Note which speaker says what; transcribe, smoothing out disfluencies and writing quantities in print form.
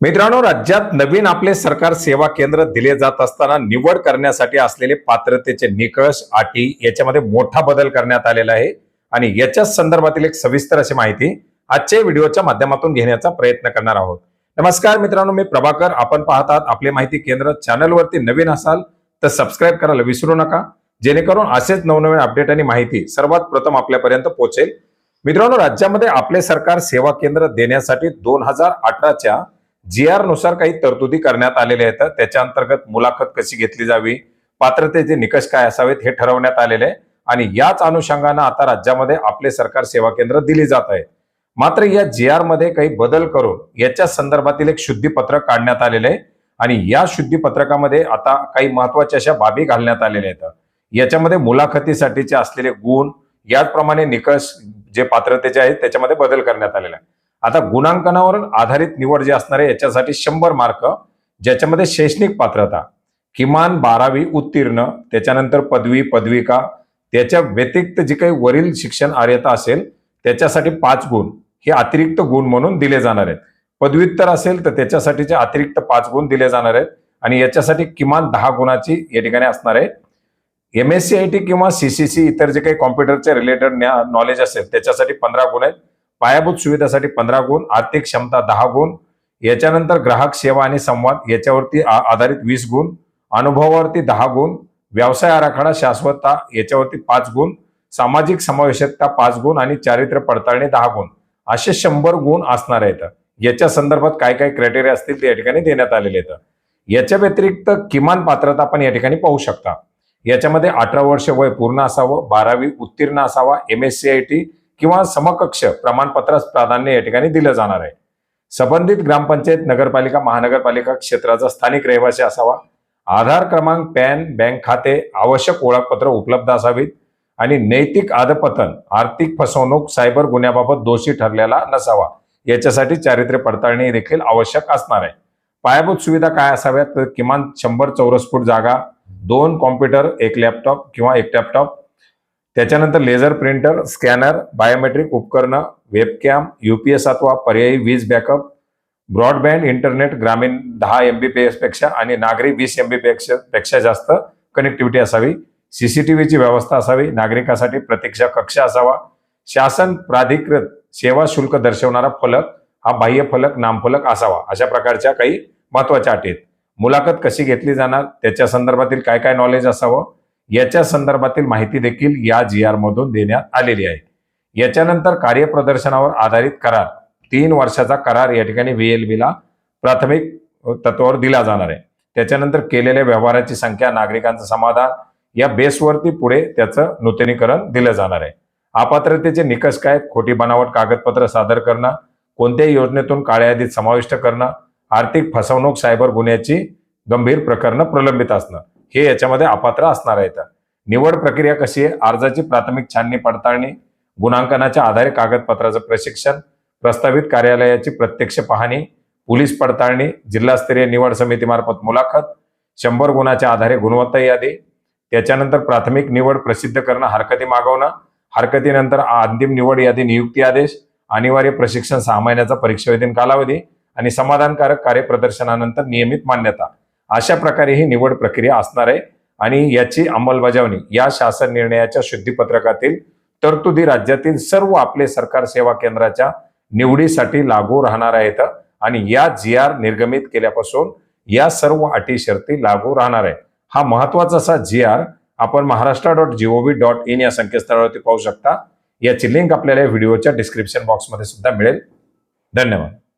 Speaker 1: मित्रांनो, राज्यात नवीन आपले सरकार सेवा केंद्र दिले जात असताना निवड करण्यासाठी असलेले पात्रतेचे निकष, अटी याच्यामध्ये मोठा बदल करण्यात आलेला आहे आणि याच्या संदर्भातील एक सविस्तर अशी माहिती आजच्या व्हिडिओच्या माध्यमातून घेण्याचा प्रयत्न करणार आहोत. नमस्कार मित्रांनो, मी प्रभाकर. आपण पाहतात आपले माहिती केंद्र. चॅनलवरती नवीन असाल तर सबस्क्राईब करायला विसरू नका, जेणेकरून असेच नवनवीन अपडेट आणि माहिती सर्वात प्रथम आपल्यापर्यंत पोहोचेल. मित्रांनो, राज्यामध्ये आपले सरकार सेवा केंद्र देण्यासाठी 2018च्या GR नुसार काही तरतुदी करण्यात आलेल्या आहेत. त्याच्या अंतर्गत मुलाखत कशी घेतली जावी, पात्रतेचे निकष काय असावेत हे ठरवण्यात आलेले आहे आणि याच अनुषंगाने आता राज्यामध्ये आपले सरकार सेवा केंद्र दिली जात आहेत. मात्र या GR मध्ये काही बदल करून याच्या संदर्भातील एक शुद्धीपत्रक काढण्यात आलेले आहे आणि या शुद्धीपत्रकामध्ये आता काही महत्वाच्या अशा बाबी घालण्यात आलेल्या आहेत. याच्यामध्ये मुलाखतीसाठीचे असलेले गुण, याचप्रमाणे निकष जे पात्रतेचे आहेत त्याच्यामध्ये बदल करण्यात आलेला आहे. आता गुणांकनावर आधारित निवड जे असणार आहे याच्यासाठी 100 मार्क, ज्याच्यामध्ये शैक्षणिक पात्रता किमान 12वी उत्तीर्ण, त्याच्यानंतर पदवी, पदविका, त्याच्या व्यतिरिक्त जी काही वरील शिक्षण अर्हता असेल त्याच्यासाठी 5 गुण हे अतिरिक्त गुण म्हणून दिले जाणार आहेत. पदव्युत्तर असेल तर त्याच्यासाठीचे अतिरिक्त 5 गुण दिले जाणार आहेत आणि याच्यासाठी किमान 10 गुणाची या ठिकाणी असणार आहे. MSc किंवा CCC इतर जे काही कॉम्प्युटरचे रिलेटेड नॉलेज असेल त्याच्यासाठी 15 गुण आहेत. पायाभूत सुविधासाठी 15 गुण, आर्थिक क्षमता 10 गुण, याच्यानंतर ग्राहक सेवा आणि संवाद याच्यावरती आधारित 20 गुण, अनुभवावरती 10 गुण, व्यवसाय आराखडा शाश्वतता याच्यावरती 5 गुण, सामाजिक समावेशकता 5 गुण आणि चारित्र्य पडताळणी 10 गुण असे 100 गुण असणार आहेत. याच्या संदर्भात काय काय क्रायटेरिया असतील ते या ठिकाणी देण्यात आलेले आहेत. याच्या व्यतिरिक्त किमान पात्रता आपण या ठिकाणी पाहू शकता. याच्यामध्ये 18 वर्ष वय पूर्ण असावं, 12वी उत्तीर्ण असावा, MSc किंवा समकक्ष प्रमाणपत्रास प्राधान्य या ठिकाणी दिलं जाणार आहे. संबंधित ग्रामपंचायत, नगरपालिका, महानगरपालिका क्षेत्राचा स्थानिक रहिवासी असावा. आधार क्रमांक, पॅन, बँक खाते, आवश्यक ओळखपत्र उपलब्ध असावीत आणि नैतिक अधपतन, आर्थिक फसवणूक, सायबर गुन्ह्याबाबत दोषी ठरलेला नसावा. याच्यासाठी चारित्र्य पडताळणी देखील आवश्यक असणार आहे. पायाभूत सुविधा काय असाव्यात तर किमान 100 चौरस फूट जागा, 2 कॉम्प्युटर, 1 लॅपटॉप किंवा 1 टॅबटॉप, त्याच्यानंतर लेझर प्रिंटर, स्कॅनर, बायोमेट्रिक उपकरणं, वेबकॅम, UPS अथवा पर्यायी वीज बॅकअप, ब्रॉडबँड इंटरनेट ग्रामीण 10 MBps पेक्षा आणि नागरी 20 MB पेक्षा जास्त कनेक्टिव्हिटी असावी. CCTVची व्यवस्था असावी. नागरिकांसाठी प्रतीक्षा कक्ष असावा. शासन प्राधिकृत सेवा शुल्क दर्शवणारा फलक हा बाह्य फलक, नामफलक असावा. अशा प्रकारच्या काही महत्वाच्या अटी आहेत. मुलाखत कशी घेतली जाणार, त्याच्या संदर्भातील काय काय नॉलेज असावं याच्या संदर्भातील माहिती देखील या GR मधून देण्यात आलेली आहे. याच्यानंतर कार्यप्रदर्शनावर आधारित करार, 3 वर्षाचा करार या ठिकाणी VLB ला प्राथमिक तत्वावर दिला जाणार आहे. त्याच्यानंतर केलेल्या व्यवहाराची संख्या, नागरिकांचं समाधान या बेसवरती पुढे त्याचं नूतनीकरण दिलं जाणार आहे. अपात्रतेचे निकष काय? खोटी बनावट कागदपत्र सादर करणं, कोणत्याही योजनेतून काळ्या यादीत समाविष्ट करणं, आर्थिक फसवणूक, सायबर गुन्ह्याची गंभीर प्रकरणं प्रलंबित असणं हे याच्यामध्ये अपात्र असणार आहेत. निवड प्रक्रिया कशी आहे? अर्जाची प्राथमिक छाननी पडताळणी, गुणांकनाच्या आधारे कागदपत्राचं प्रशिक्षण, प्रस्तावित कार्यालयाची प्रत्यक्ष पाहणी, पोलीस पडताळणी, जिल्हास्तरीय निवड समितीमार्फत मुलाखत, 100 गुणाच्या आधारे गुणवत्ता यादी, त्याच्यानंतर प्राथमिक निवड प्रसिद्ध करणं, हरकती मागवणं, हरकतीनंतर अंतिम निवड यादी, नियुक्ती आदेश, अनिवार्य प्रशिक्षण 6 महिन्याचा परीक्षाविधीन कालावधी आणि समाधानकारक कार्यप्रदर्शनानंतर नियमित मान्यता. अशा प्रकारे ही निवड प्रक्रिया असणार आहे आणि याची अंमलबजावणी या शासन निर्णयाच्या शुद्धीपत्रकातील तरतुदी राज्यातील सर्व आपले सरकार सेवा केंद्राच्या निवडीसाठी लागू राहणार आहेत आणि या GR निर्गमित केल्यापासून या सर्व अटी शर्ती लागू राहणार आहे. हा महत्वाचा असा GR आपण maharashtra.gov.in या संकेतस्थळावरती पाहू शकता. याची लिंक आपल्याला व्हिडिओच्या डिस्क्रिप्शन बॉक्समध्ये सुद्धा मिळेल. धन्यवाद.